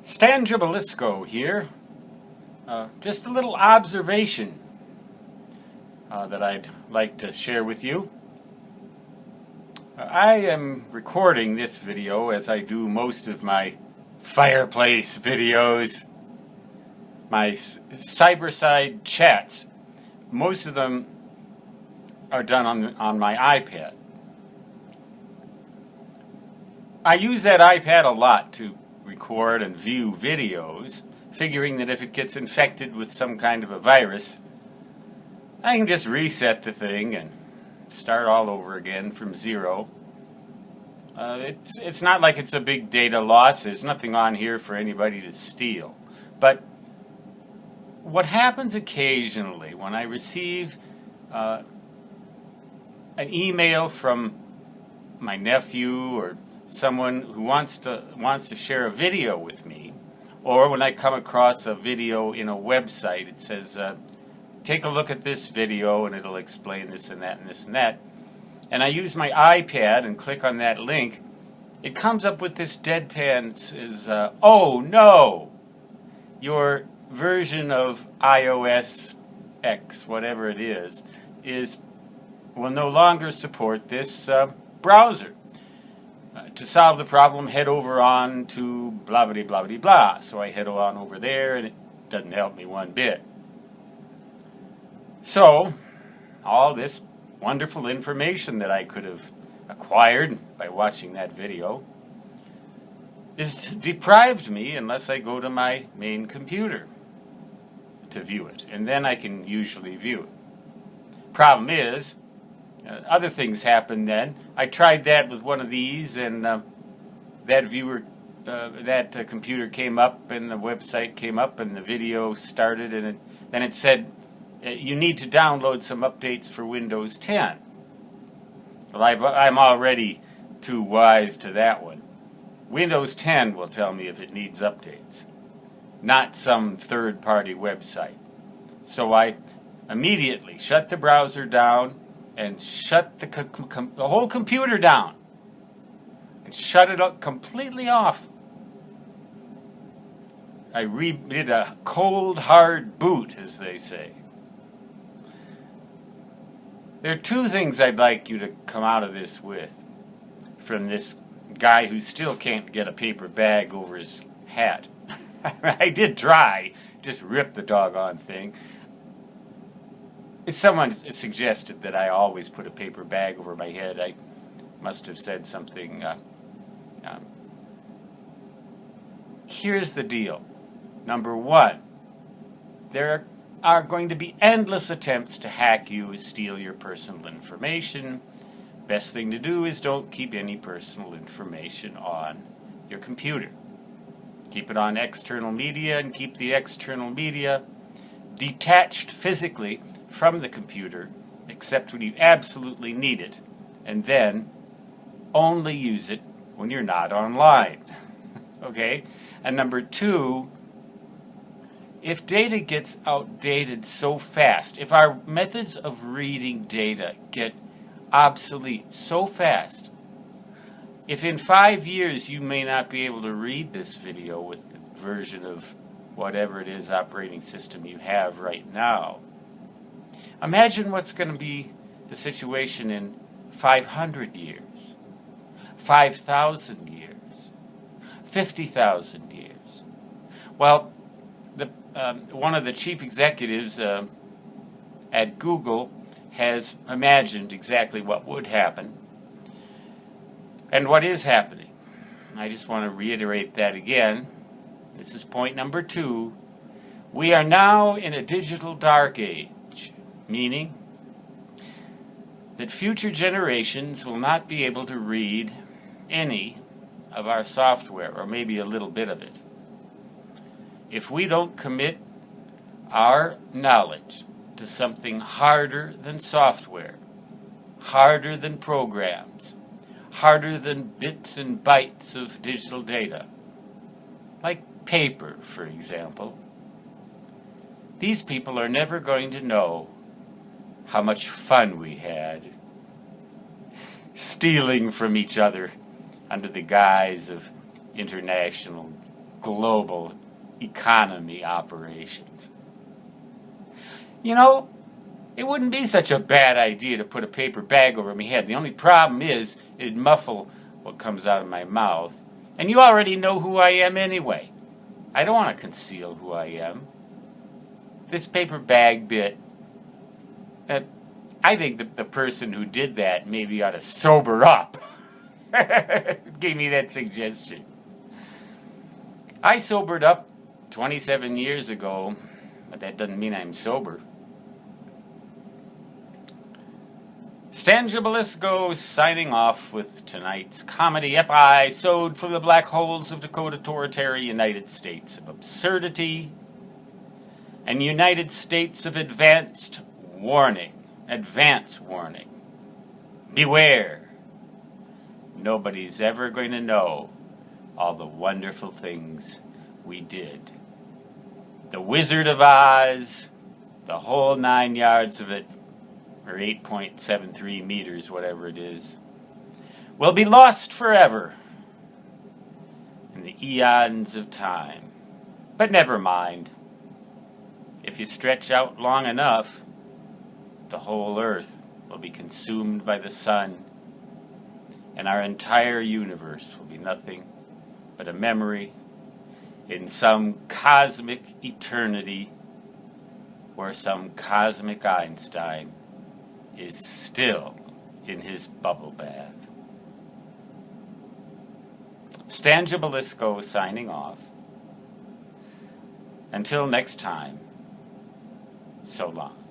Stan Gibilisco here. Just a little observation that I'd like to share with you. I am recording this video as I do most of my fireplace videos, my Cyberside chats. Most of them are done on my iPad. I use that iPad a lot to record and view videos, figuring that if it gets infected with some kind of a virus, I can just reset the thing and start all over again from zero. It's not like it's a big data loss. There's nothing on here for anybody to steal. But what happens occasionally when I receive an email from my nephew or someone who wants to share a video with me, or when I come across a video in a website, it says, take a look at this video and it'll explain this and that and this and that, and I use my iPad and click on that link, it comes up with this deadpan, says, oh no, your version of iOS X, whatever it is will no longer support this browser. To solve the problem, head over on to blah blah blah blah blah. So I head on over there, and it doesn't help me one bit. So all this wonderful information that I could have acquired by watching that video is deprived me unless I go to my main computer to view it, and then I can usually view it. Problem is, other things happen then. I tried that with one of these, and that computer came up, and the website came up, and the video started, and then it said, you need to download some updates for Windows 10. Well, I'm already too wise to that one. Windows 10 will tell me if it needs updates, not some third-party website. So I immediately shut the browser down and shut the whole computer down and shut it up completely off. I did a cold, hard boot, as they say. There are two things I'd like you to come out of this with, from this guy who still can't get a paper bag over his hat. I did try, just rip the doggone thing. Someone suggested that I always put a paper bag over my head. I must have said something. Here's the deal. Number one, there are going to be endless attempts to hack you and steal your personal information. Best thing to do is don't keep any personal information on your computer. Keep it on external media, and keep the external media detached physically from the computer, except when you absolutely need it, and then only use it when you're not online. Okay? And number two, if data gets outdated so fast, if our methods of reading data get obsolete so fast, if in 5 years you may not be able to read this video with the version of whatever it is operating system you have right now, imagine what's going to be the situation in 500 years, 5,000 years, 50,000 years. Well, one of the chief executives at Google has imagined exactly what would happen and what is happening. I just want to reiterate that again. This is point number 2. We are now in a digital dark age, meaning that future generations will not be able to read any of our software, or maybe a little bit of it. If we don't commit our knowledge to something harder than software, harder than programs, harder than bits and bytes of digital data, like paper, for example, these people are never going to know how much fun we had stealing from each other under the guise of international global economy operations. You know, it wouldn't be such a bad idea to put a paper bag over my head. The only problem is it'd muffle what comes out of my mouth. And you already know who I am anyway. I don't want to conceal who I am. This paper bag bit, I think that the person who did that maybe ought to sober up. Gave me that suggestion. I sobered up 27 years ago, but that doesn't mean I'm sober. Stan Gibilisco signing off with tonight's comedy episode from the black holes of Dakota Territory, United States of Absurdity, and United States of Advance warning. Beware. Nobody's ever going to know all the wonderful things we did. The Wizard of Oz, the whole 9 yards of it, or 8.73 meters, whatever it is, will be lost forever in the eons of time. But never mind. If you stretch out long enough, the whole earth will be consumed by the sun, and our entire universe will be nothing but a memory in some cosmic eternity where some cosmic Einstein is still in his bubble bath. Stan Gibilisco signing off. Until next time, so long.